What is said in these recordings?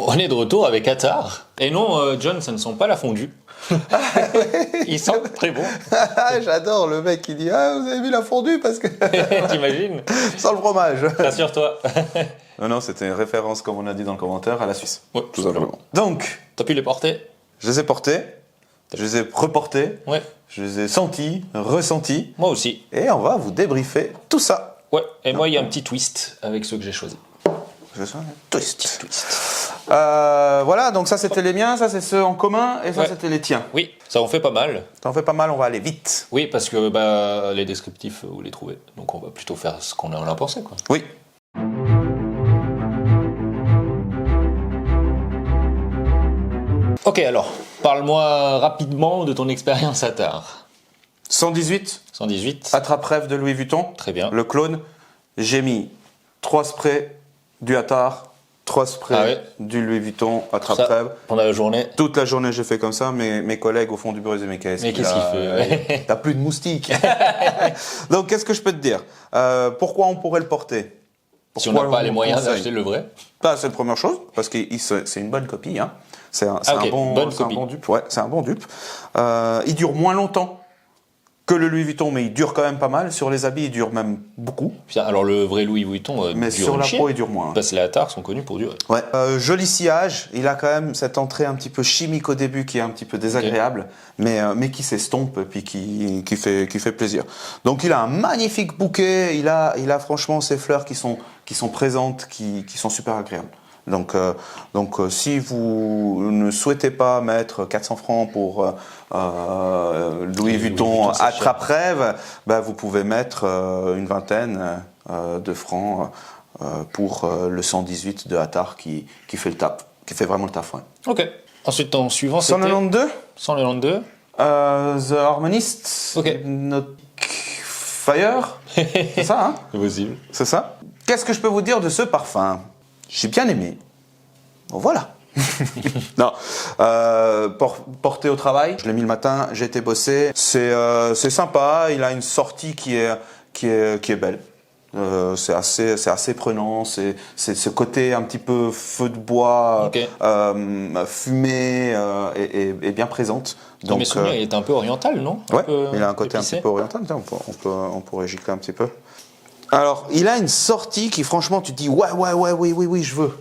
On est de retour avec Attar. Et non, John, ce ne sont pas la fondue. Ils sentent très bon. J'adore le mec qui dit « Ah, vous avez mis la fondue parce que... » T'imagines? Sans le fromage. Rassure-toi. Non, c'était une référence, comme on a dit dans le commentaire, à la Suisse. Ouais, Tout simplement. Donc, t'as pu les porter? je les ai portés, je les ai reportés, Ouais. je les ai sentis, ressentis, Moi aussi. et on va vous débriefer tout ça. Ouais. Et moi, il y a un petit twist avec ceux que j'ai choisis. Je sens un twist. Voilà, donc ça c'était les miens, ça c'est ceux en commun, et ça Ouais. c'était les tiens. Oui, ça en fait pas mal. T'en fais pas mal, on va aller vite. Oui, parce que les descriptifs, vous les trouvez. Donc on va plutôt faire ce qu'on en a pensé, quoi. Oui. Ok, alors, parle-moi rapidement de ton expérience Attar. 118, 118. attrape-rêve de Louis Vuitton. Très bien. Le clone. J'ai mis 3 sprays du Attar, 3 sprays Ah ouais. du Louis Vuitton, Ça, attrape-rêve. pendant la journée. Toute la journée, j'ai fait comme ça. Mes collègues au fond du bureau disaient mais qu'est-ce Mais qu'est-ce qu'il fait? T'as plus de moustiques. Donc, qu'est-ce que je peux te dire? Pourquoi on pourrait le porter? Si on n'a Pourquoi pas les on moyens conseille d'acheter le vrai. Bah, c'est la première chose, parce que c'est une bonne copie. Hein. C'est un, ok, un bon, bonne c'est un copie. bon dupe. Ouais, c'est un bon dupe. Il dure moins longtemps que le Louis Vuitton, mais il dure quand même pas mal. Sur les habits, il dure même beaucoup. Putain, alors le vrai Louis Vuitton Mais dure sur une la chienne. peau, il dure moins. Parce que les Attar sont connus pour durer. Ouais. Joli sillage. Il a quand même cette entrée un petit peu chimique au début qui est un petit peu désagréable, mais qui s'estompe et puis qui fait plaisir. Donc il a un magnifique bouquet. Il a franchement ces fleurs qui sont présentes, qui sont super agréables. Donc, si vous ne souhaitez pas mettre 400 francs pour Louis Vuitton c'est attrape-rêve, bah, vous pouvez mettre une vingtaine de francs pour le 118 de Attar qui fait le taf, qui fait vraiment le taf. Ouais. Ok. Ensuite, ton suivant, c'était 192, 192. The Harmonist, Ok. Hypnotic Fire, c'est ça, hein? C'est possible. C'est ça. Qu'est-ce que je peux vous dire de ce parfum? J'ai bien aimé. Bon, voilà. Non, porté au travail. Je l'ai mis le matin, j'ai été bosser. C'est sympa. Il a une sortie qui est belle. C'est assez prenant. C'est ce côté un petit peu feu de bois, Ok. fumé et bien présente. Dans mes souvenirs, il était un peu oriental, non? Ouais, il a un côté un petit peu oriental. Tiens, on pourrait gicler un petit peu. Alors, il a une sortie qui, franchement, tu te dis oui, je veux.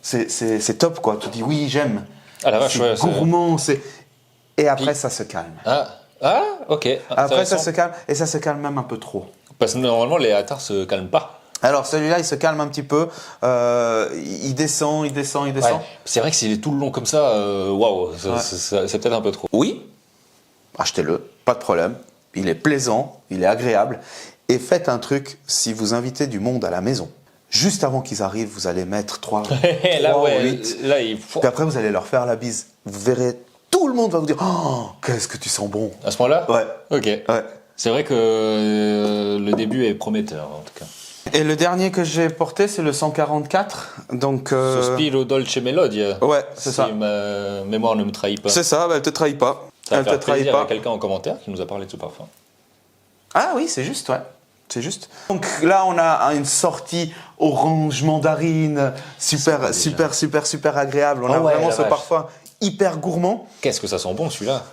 C'est top, quoi. Tu te dis oui, j'aime. Ah la vache, C'est ouais. gourmand, et après, Puis- ça se calme. Ah, ok. Après, ça Intéressant. se calme, et ça se calme même un peu trop. Parce que normalement, les Attar se calment pas. Alors, celui-là, il se calme un petit peu. Il descend. Ouais. C'est vrai que s'il est tout le long comme ça, waouh, c'est peut-être un peu trop. Oui, achetez-le, pas de problème. Il est plaisant, il est agréable. Et faites un truc, si vous invitez du monde à la maison, juste avant qu'ils arrivent, vous allez mettre 3 Là, ou ouais, 8. là, il Puis après, vous allez leur faire la bise. Vous verrez, tout le monde va vous dire « Oh, qu'est-ce que tu sens bon !» À ce moment-là? Ouais, Ok. ouais. C'est vrai que le début est prometteur, en tout cas. Et le dernier que j'ai porté, c'est le 144. Donc, Sospiro Dolce Melodia. ouais, c'est ça. Si ma mémoire ne me trahit pas. C'est ça, bah, elle te trahit pas. Ça va Elle te faire trahit plaisir à pas. quelqu'un en commentaire qui nous a parlé de ce parfum. Ah oui, c'est juste, ouais. C'est juste. Donc là, on a une sortie orange mandarine, super agréable. On a ouais, vraiment la ce vache. parfum hyper gourmand. Qu'est-ce que ça sent bon, celui-là?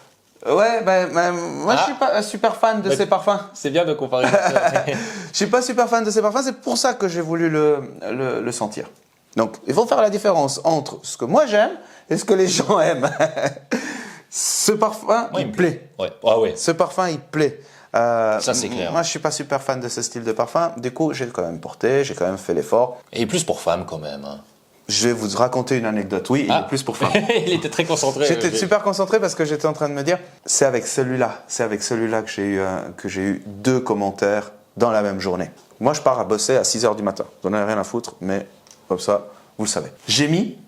Ouais, moi je suis pas super fan de ces parfums. C'est bien de comparer ça. Je suis pas super fan de ces parfums, c'est pour ça que j'ai voulu le sentir. Donc, il faut faire la différence entre ce que moi j'aime et ce que les gens aiment. Ce parfum, Moi, il me plaît. Ouais. Ah ouais. Ce parfum, il plaît. Ça, c'est clair. Moi, je suis pas super fan de ce style de parfum. Du coup, j'ai quand même porté, j'ai quand même fait l'effort. Et plus pour femmes, quand même. Hein. Je vais vous raconter une anecdote. Oui, il est plus pour femmes. Il était très concentré. J'étais super concentré parce que j'étais en train de me dire, c'est avec celui-là que j'ai eu 2 commentaires dans la même journée. Moi, je pars à bosser à 6h du matin. J'en ai rien à foutre, mais comme ça, vous le savez. J'ai mis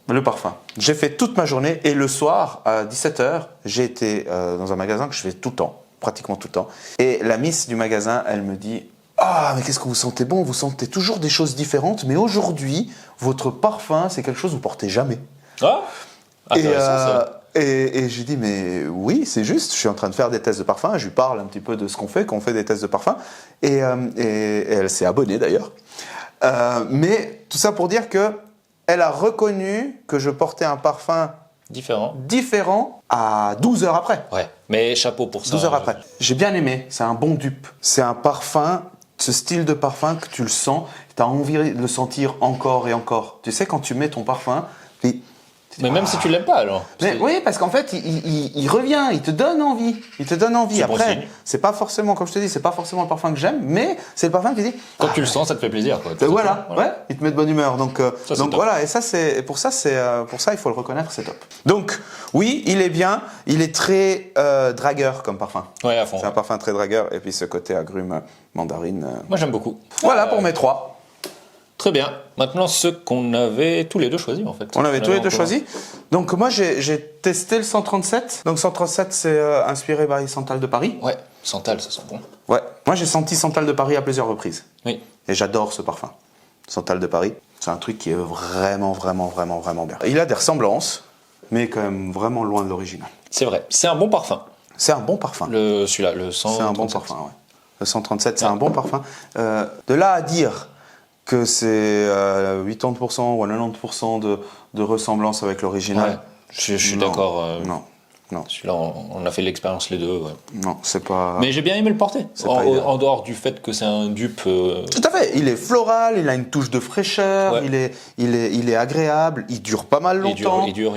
le parfum. J'ai fait toute ma journée et le soir, à 17h, j'ai été dans un magasin que je fais tout le temps, pratiquement tout le temps. Et la miss du magasin, elle me dit « Ah, mais qu'est-ce que vous sentez bon, vous sentez toujours des choses différentes, mais aujourd'hui, votre parfum, c'est quelque chose que vous portez jamais. » Ah, intéressant, ça. Et j'ai dit, mais oui, c'est juste, je suis en train de faire des tests de parfum, je lui parle un petit peu de ce qu'on fait des tests de parfum, et elle s'est abonnée d'ailleurs. Mais tout ça pour dire que elle a reconnu que je portais un parfum différent à 12 heures après. Ouais, mais chapeau pour ça. 12 heures après. J'ai bien aimé, c'est un bon dupe. C'est un parfum, ce style de parfum que tu le sens, tu as envie de le sentir encore et encore. Tu sais, quand tu mets ton parfum, puis mais même si tu l'aimes pas alors. Mais oui, parce qu'en fait, il revient, il te donne envie. Il te donne envie. Après, bon signe. c'est pas forcément, comme je te dis, c'est pas forcément le parfum que j'aime, mais c'est le parfum qui dit. Quand tu le sens, ça te fait plaisir. Quoi. Voilà, ouais, il te met de bonne humeur. Donc top. voilà, et ça, pour ça, il faut le reconnaître, c'est top. Donc, oui, il est bien, il est très dragueur comme parfum. Ouais, à fond. C'est un parfum très dragueur, et puis ce côté agrume, mandarine. Moi, j'aime beaucoup. Voilà pour mes 3. Très bien. Maintenant, ceux qu'on avait tous les deux choisis, en fait. On avait tous les deux en commun. choisis. Donc moi, j'ai testé le 137. Donc 137, c'est inspiré par Santal de Paris. Ouais, Santal, ça sent bon. Ouais. Moi, j'ai senti Santal de Paris à plusieurs reprises. Oui. Et j'adore ce parfum. Santal de Paris, c'est un truc qui est vraiment bien. Il a des ressemblances, mais quand même vraiment loin de l'original. C'est vrai. C'est un bon parfum. C'est un bon parfum. Celui-là, le 137. C'est un bon parfum, ouais. Le 137, c'est un bon parfum. De là à dire que c'est 80% ou 90% de ressemblance avec l'original. Ouais, je suis Non, d'accord. Non. Celui-là, on a fait l'expérience les deux. Ouais. Non, c'est pas. Mais j'ai bien aimé le porter. pas idéal. En dehors du fait que c'est un dupe. Tout à fait. Il est floral, il a une touche de fraîcheur, Ouais. il est agréable, il dure pas mal longtemps. Il dure.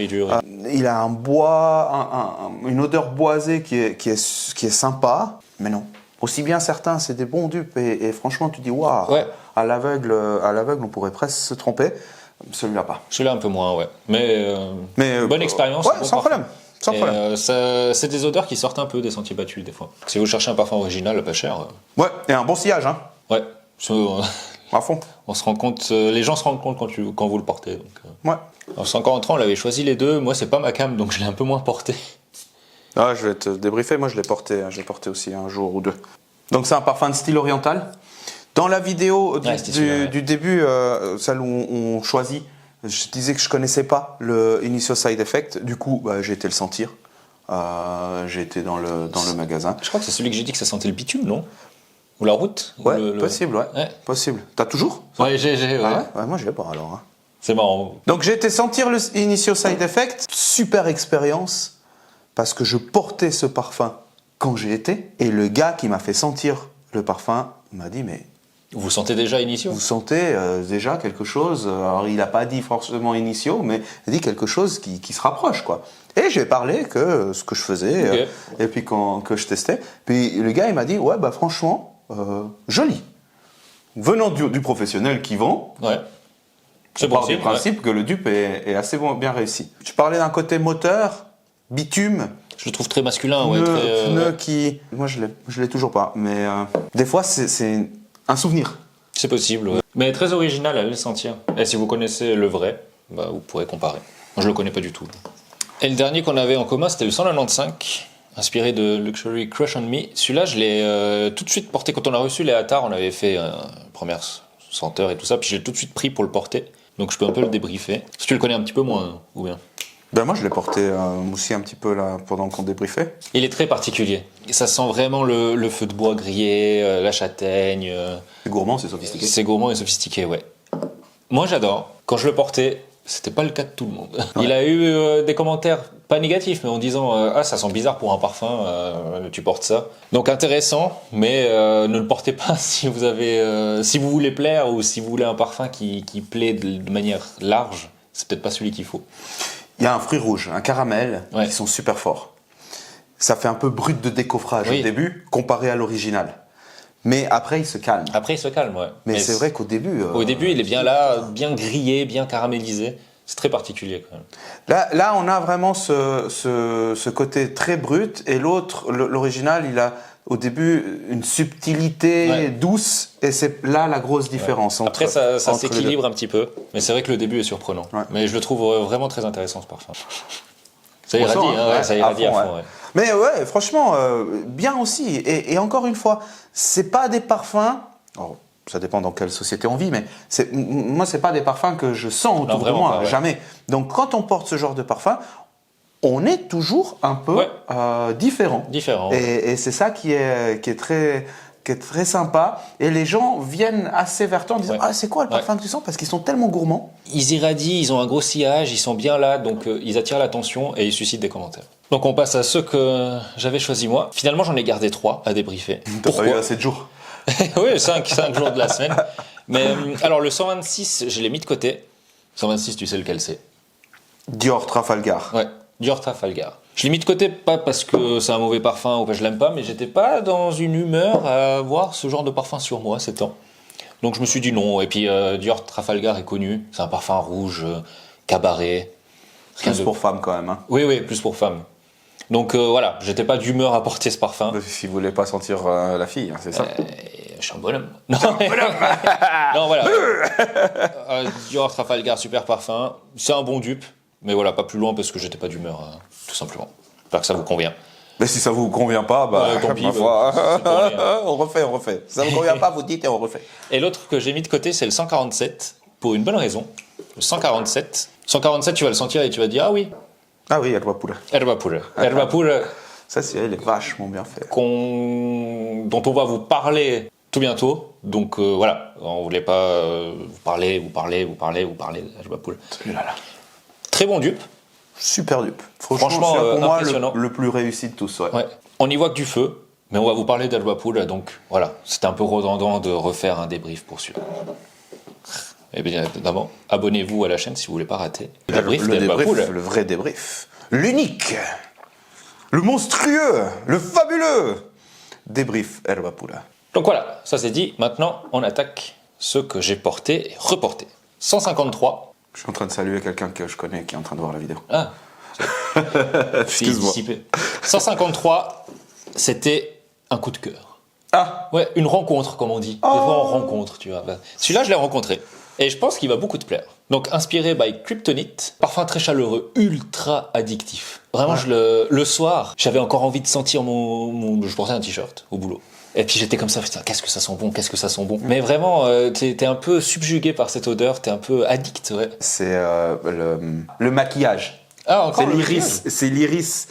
Il a un bois, une odeur boisée qui est sympa, mais non. Aussi bien certains, c'est des bons dupes et franchement, tu dis waouh. Ouais. À l'aveugle, on pourrait presque se tromper. Celui-là pas. Celui-là un peu moins, ouais. Mais bonne expérience. Ouais, bon sans parfum. problème. Sans Et, problème. c'est des odeurs qui sortent un peu des sentiers battus des fois. Si vous cherchez un parfum original pas cher, Ouais, et un bon sillage, hein. ouais, À fond. on se rend compte, les gens se rendent compte quand vous le portez. Donc, Ouais. alors, c'est encore entrant, on l'avait choisi les deux. Moi, c'est pas ma cam, donc je l'ai un peu moins porté. Ah, je vais te débriefer. Moi, je l'ai porté aussi un jour ou deux. Donc, c'est un parfum de style oriental. Dans la vidéo du début, celle où on choisit, je disais que je connaissais pas le Initio Side Effect. Du coup, j'ai été le sentir. J'ai été dans le magasin. Je crois que c'est celui que j'ai dit que ça sentait le bitume, non? Ou la route? Ouais, possible, ouais. Possible. T'as toujours ça? Ouais, j'ai. Ouais. Ah ouais, moi, je l'ai pas alors. Hein. C'est marrant. Donc, j'ai été sentir le Initio Side Effect. Super expérience parce que je portais ce parfum quand j'ai été. Et le gars qui m'a fait sentir le parfum m'a dit, mais Vous sentez déjà Initio? vous sentez déjà quelque chose. Alors, il n'a pas dit forcément Initio, mais il a dit quelque chose qui se rapproche, quoi. Et j'ai parlé que ce que je faisais, et puis que je testais. Puis le gars, il m'a dit, ouais, franchement, joli. Venant du professionnel qui vend, Ouais. C'est part possible. du principe que le dupe est assez bien réussi. Je parlais d'un côté moteur, bitume, Je le trouve très masculin. pneu qui... Moi, je l'ai toujours pas, mais des fois, c'est un souvenir. C'est possible, ouais. Mais très original, allez le sentir. Et si vous connaissez le vrai, vous pourrez comparer. Moi, je le connais pas du tout. Et le dernier qu'on avait en commun, c'était le 195, inspiré de Luxury Crush on Me. Celui-là, je l'ai tout de suite porté. Quand on a reçu les Attar, on avait fait première senteur et tout ça, puis j'ai tout de suite pris pour le porter. Donc je peux un peu le débriefer. Si tu le connais un petit peu moins, ou bien? Moi, je l'ai porté aussi un petit peu là pendant qu'on débriefait. Il est très particulier. Et ça sent vraiment le feu de bois grillé, la châtaigne. C'est gourmand, c'est sophistiqué. C'est gourmand et sophistiqué, ouais. Moi, j'adore. Quand je le portais, c'était pas le cas de tout le monde. Ouais. Il a eu des commentaires pas négatifs, mais en disant ah, ça sent bizarre pour un parfum, tu portes ça. Donc intéressant, mais ne le portez pas si vous avez, si vous voulez plaire ou si vous voulez un parfum qui plaît de manière large. C'est peut-être pas celui qu'il faut. Il y a un fruit rouge, un caramel, qui sont super forts. Ça fait un peu brut de décoffrage au début, comparé à l'original. Mais après, il se calme. Après, il se calme, ouais. Mais c'est vrai qu'au début... Au début, il est bien là, bien grillé, bien caramélisé. C'est très particulier, quand même. Là, on a vraiment ce côté très brut. Et l'autre, l'original, il a au début une subtilité douce. Et c'est là la grosse différence. Ouais. Après, ça s'équilibre un petit peu. Mais c'est vrai que le début est surprenant. Ouais. Mais je le trouve vraiment très intéressant, ce parfum. Ça irradie, ça irradie à fond. Ouais. Mais ouais, franchement, bien aussi. Et encore une fois, c'est pas des parfums... Alors, ça dépend dans quelle société on vit, mais moi, c'est pas des parfums que je sens autour de moi, jamais. Donc, quand on porte ce genre de parfum, on est toujours un peu différent. Différent. Et c'est ça qui est très, qui est très sympa. Et les gens viennent assez vers toi en disant ah, c'est quoi le parfum que tu sens? Parce qu'ils sont tellement gourmands. Ils irradient, ils ont un gros sillage, ils sont bien là, donc ils attirent l'attention et ils suscitent des commentaires. Donc on passe à ceux que j'avais choisis moi. Finalement, j'en ai gardé 3 à débriefer. T'as pas eu assez de jours. Oui, 5 jours de la semaine. Mais alors le 126, je l'ai mis de côté. 126, tu sais lequel c'est? Dior Trafalgar. Ouais, Dior Trafalgar. Je l'ai mis de côté pas parce que c'est un mauvais parfum ou que je l'aime pas, mais j'étais pas dans une humeur à avoir ce genre de parfum sur moi ces temps. Donc je me suis dit non. Et puis Dior Trafalgar est connu. C'est un parfum rouge, cabaret. Plus pour femmes quand même. Hein. Oui, plus pour femmes. Donc voilà, j'étais pas d'humeur à porter ce parfum. Si vous voulez pas sentir la fille, hein, c'est ça. Je suis un bonhomme. Non, non voilà. Dior Trafalgar, super parfum. C'est un bon dupe. Mais voilà, pas plus loin parce que j'étais pas d'humeur, tout simplement. J'espère que ça vous convient. Mais si ça vous convient pas, tant pis, on refait. Si ça vous convient pas, vous dites et on refait. Et l'autre que j'ai mis de côté, c'est le 147, pour une bonne raison. Le 147. 147, tu vas le sentir et tu vas dire, ah oui. Ah oui, Herba Pura. Herba Pura. Herba Pura. Ça, elle est vachement bien fait. Dont on va vous parler tout bientôt. Donc voilà, on voulait pas vous parler d'Herba Pura. Celui-là, là. Très bon dupe. Super dupe. Franchement, c'est pour moi impressionnant. le plus réussi de tous. Ouais. On y voit que du feu, mais on va vous parler d'Herba Pura, donc voilà, c'était un peu redondant de refaire un débrief pour celui-là. Et bien évidemment, abonnez-vous à la chaîne si vous voulez pas rater le débrief, le vrai débrief, l'unique, le monstrueux, le fabuleux débrief Herba Pura. Donc voilà, ça c'est dit. Maintenant, on attaque ceux que j'ai portés et reportés. 153. Je suis en train de saluer quelqu'un que je connais qui est en train de voir la vidéo. Ah, excuse-moi. 153, c'était un coup de cœur. Ah, ouais, une rencontre, comme on dit. Des fois, on rencontre, tu vois. Celui-là, je l'ai rencontré. Et je pense qu'il va beaucoup te plaire. Donc, inspiré by Kryptonite, parfum très chaleureux, ultra addictif. Vraiment, le soir, j'avais encore envie de sentir je portais un t-shirt au boulot. Et puis j'étais comme ça, putain, qu'est-ce que ça sent bon. Mais vraiment, t'es un peu subjugué par cette odeur, t'es un peu addict, ouais. C'est le maquillage. Ah, encore c'est l'iris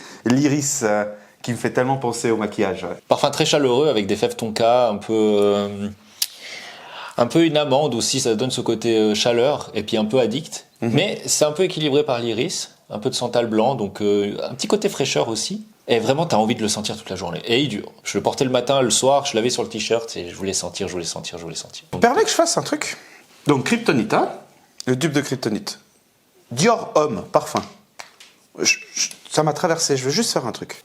qui me fait tellement penser au maquillage. Ouais. Parfum très chaleureux avec des fèves tonka, un peu une amande aussi, ça donne ce côté chaleur et puis un peu addict. Mais c'est un peu équilibré par l'iris, un peu de santal blanc, donc un petit côté fraîcheur aussi. Et vraiment, t'as envie de le sentir toute la journée. Et il dure. Je le portais le matin, le soir, je l'avais sur le t-shirt et je voulais sentir. Permets que je fasse un truc. Donc, Kryptonite, hein, le dupe de Kryptonite. Dior Homme, parfum. Ça m'a traversé, je veux juste faire un truc.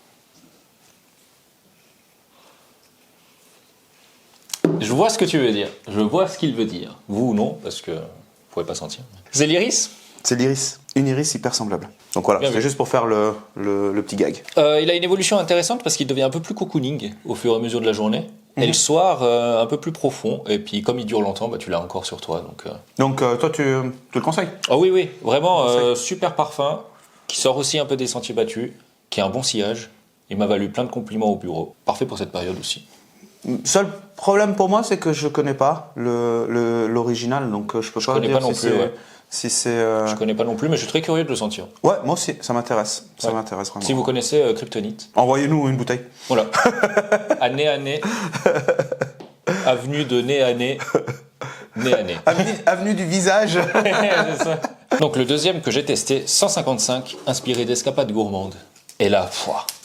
Je vois ce que tu veux dire. Je vois ce qu'il veut dire. Vous ou non, parce que vous pouvez pas sentir. C'est l'iris ? C'est l'iris. Une iris hyper semblable. Donc voilà, c'est juste pour faire le petit gag. Il a une évolution intéressante parce qu'il devient un peu plus cocooning au fur et à mesure de la journée. Et le soir, un peu plus profond. Et puis comme il dure longtemps, tu l'as encore sur toi. Donc toi, tu le conseilles ? Ah oui, vraiment super parfum, qui sort aussi un peu des sentiers battus, qui a un bon sillage. Il m'a valu plein de compliments au bureau. Parfait pour cette période aussi. Seul problème pour moi, c'est que je connais pas l'original, donc je peux pas dire si c'est... Je connais pas non plus, mais je suis très curieux de le sentir. Ouais, moi aussi, ça m'intéresse. Ça m'intéresse vraiment. Si vous connaissez Kryptonite. Envoyez-nous une bouteille. Voilà. Année à nez. Avenue de nez à nez. Nez à nez. Avenue du visage. C'est ça. Donc le deuxième que j'ai testé, 155, inspiré d'escapades gourmandes. Et là,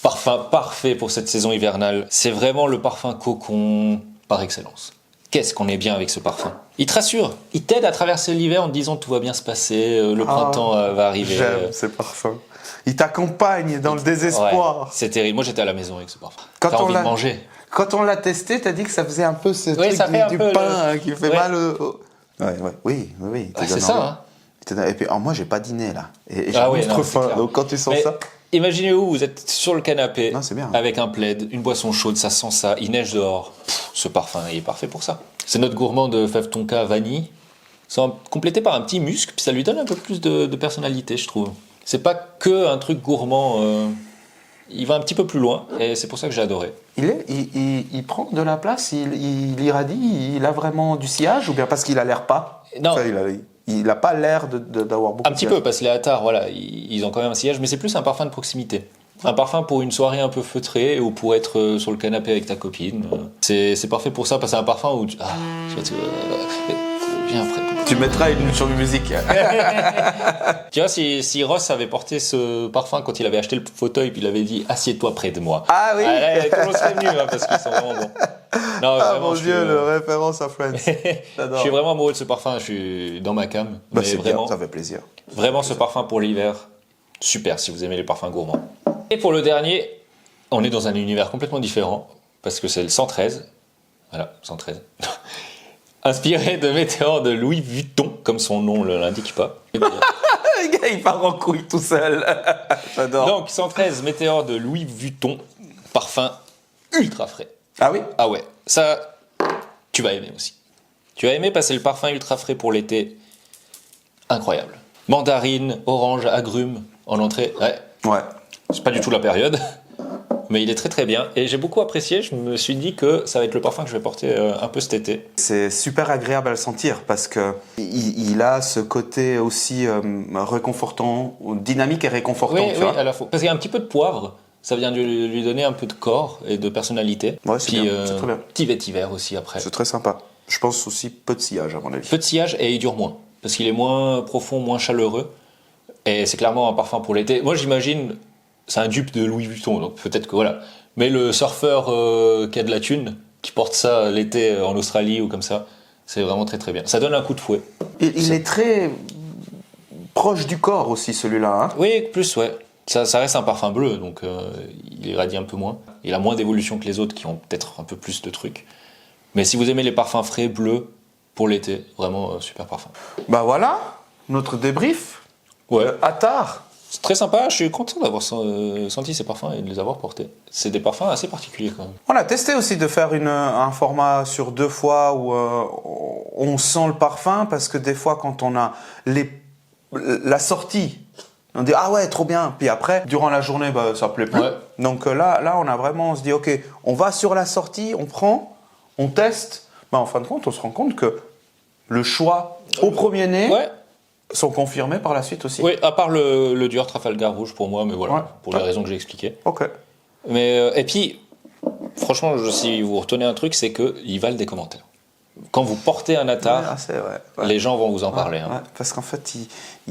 parfum parfait pour cette saison hivernale. C'est vraiment le parfum cocon par excellence. Qu'est-ce qu'on est bien avec ce parfum. Il te rassure, il t'aide à traverser l'hiver en te disant tout va bien se passer, le printemps va arriver. J'aime ces parfums. Il t'accompagne dans le désespoir. Ouais, c'est terrible. Moi j'étais à la maison avec ce parfum. T'as envie de manger. Quand on l'a testé, t'as dit que ça faisait un peu ce truc du pain qui fait mal au... Oui. C'est ça, hein. Et puis moi j'ai pas dîné là. Et j'ai monstre faim. Donc quand tu sens ça... Imaginez-vous, vous êtes sur le canapé bien. Avec un plaid, une boisson chaude, ça sent ça, il neige dehors. Ce parfum, il est parfait pour ça. C'est notre gourmand de fève tonka vanille, complété par un petit musc, puis ça lui donne un peu plus de personnalité, je trouve. C'est pas que un truc gourmand, il va un petit peu plus loin, et c'est pour ça que j'ai adoré. Il prend de la place, il irradie, il a vraiment du sillage, ou bien parce qu'il a l'air pas? Non. Il n'a pas l'air d'avoir beaucoup de Un petit peu, parce que les Attar, voilà, ils ont quand même un sillage, mais c'est plus un parfum de proximité. Un parfum pour une soirée un peu feutrée ou pour être sur le canapé avec ta copine. C'est parfait pour ça parce que c'est un parfum où viens après. Tu mettras une sur une musique. Tu vois, si Ross avait porté ce parfum quand il avait acheté le fauteuil puis il avait dit assieds-toi près de moi. Ah oui. Là, tout le monde serait venu parce qu'ils sont vraiment bons. Non, Ah vraiment, mon Dieu, le référence à Friends. je suis vraiment amoureux de ce parfum. Je suis dans ma cam. Bah, mais c'est vraiment, bien, ça fait plaisir. vraiment ce parfum pour l'hiver, super si vous aimez les parfums gourmands. Et pour le dernier, on est dans un univers complètement différent parce que c'est le 113. Voilà, 113. Inspiré de Météore de Louis Vuitton, comme son nom ne l'indique pas. Le gars, il part en couille tout seul. J'adore. Donc 113 Météore de Louis Vuitton, parfum ultra frais. Ah oui. Ah ouais, ça, tu vas aimer aussi. Tu vas aimer parce que c'est le parfum ultra frais pour l'été. Incroyable. Mandarine, orange, agrumes en entrée. Ouais, c'est pas du tout la période. Mais il est très très bien et j'ai beaucoup apprécié. Je me suis dit que ça va être le parfum que je vais porter un peu cet été. C'est super agréable à le sentir parce que il a ce côté aussi réconfortant, dynamique et réconfortant. Oui, tu oui, vois. à la fois. Parce qu'il y a un petit peu de poivre. Ça vient de lui donner un peu de corps et de personnalité. Ouais, c'est puis bien, c'est très bien. petit vétiver aussi après. C'est très sympa. Je pense aussi peu de sillage à mon avis. Peu de sillage et il dure moins. Parce qu'il est moins profond, moins chaleureux. Et c'est clairement un parfum pour l'été. Moi j'imagine, c'est un dupe de Louis Vuitton, donc peut-être que voilà. Mais le surfeur qui a de la thune, qui porte ça l'été en Australie ou comme ça, c'est vraiment très très bien. Ça donne un coup de fouet. Il est très proche du corps aussi celui-là. Hein. Oui, plus ouais. Ça reste un parfum bleu, donc il irradie un peu moins. Il a moins d'évolution que les autres qui ont peut-être un peu plus de trucs. Mais si vous aimez les parfums frais, bleus, pour l'été, vraiment super parfum. Bah voilà, notre débrief. Ouais. Attar. C'est très sympa, je suis content d'avoir senti ces parfums et de les avoir portés. C'est des parfums assez particuliers quand même. On a testé aussi de faire un format sur 2 fois où on sent le parfum parce que des fois quand on a la sortie, on dit ah ouais trop bien, puis après durant la journée bah, ça plaît plus. Ouais. Donc là on se dit ok on va sur la sortie, on prend, on teste, bah, en fin de compte on se rend compte que le choix au premier nez sont confirmés par la suite aussi. Oui, à part le Dior Trafalgar rouge pour moi, mais voilà, Ouais. pour les raisons que j'ai expliquées. Ok. Mais, et puis, franchement, si vous retenez un truc, c'est qu'ils valent des commentaires. Quand vous portez un attar, c'est vrai. Ouais. les gens vont vous en parler. Ouais, Hein. parce qu'en fait,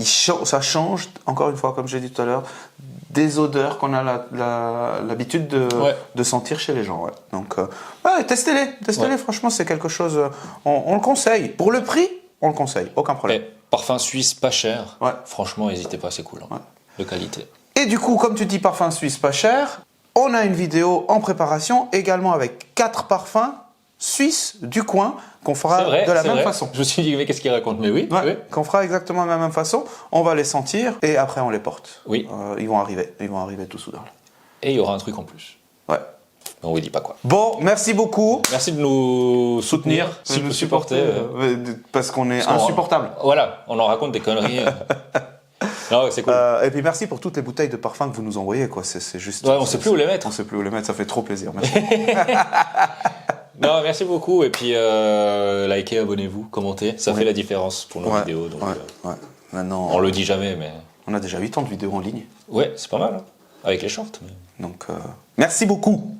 ça change, encore une fois, comme j'ai dit tout à l'heure, des odeurs qu'on a l'habitude de sentir chez les gens. Ouais. Donc, testez-les, franchement, c'est quelque chose, on le conseille. Pour le prix, on le conseille, aucun problème. Et parfum suisse pas cher, franchement, n'hésitez pas, c'est cool. Hein. De qualité. Et du coup, comme tu dis, parfum suisse pas cher, on a une vidéo en préparation, également avec 4 parfums suisses du coin, qu'on fera de la même façon. Je me suis dit, mais qu'est-ce qu'il raconte? Mais oui, qu'on fera exactement de la même façon. On va les sentir et après on les porte. Oui. Ils vont arriver tout soudain. Et il y aura un truc en plus. Ouais. On vous dit pas quoi. Bon, merci beaucoup. Merci de nous soutenir, de nous supporter, parce qu'on est insupportable. Voilà, on en raconte des conneries. Non, c'est cool. Et puis merci pour toutes les bouteilles de parfum que vous nous envoyez, quoi. C'est juste. Ouais, on sait plus où les mettre. On sait plus où les mettre, ça fait trop plaisir. Merci. Non, merci beaucoup. Et puis, likez, abonnez-vous, commentez. Ça fait la différence pour nos vidéos. Donc, Maintenant, on le dit jamais, mais. On a déjà 8 ans de vidéos en ligne. Ouais, c'est pas mal. Hein. Avec les shorts. Mais... Donc, merci beaucoup.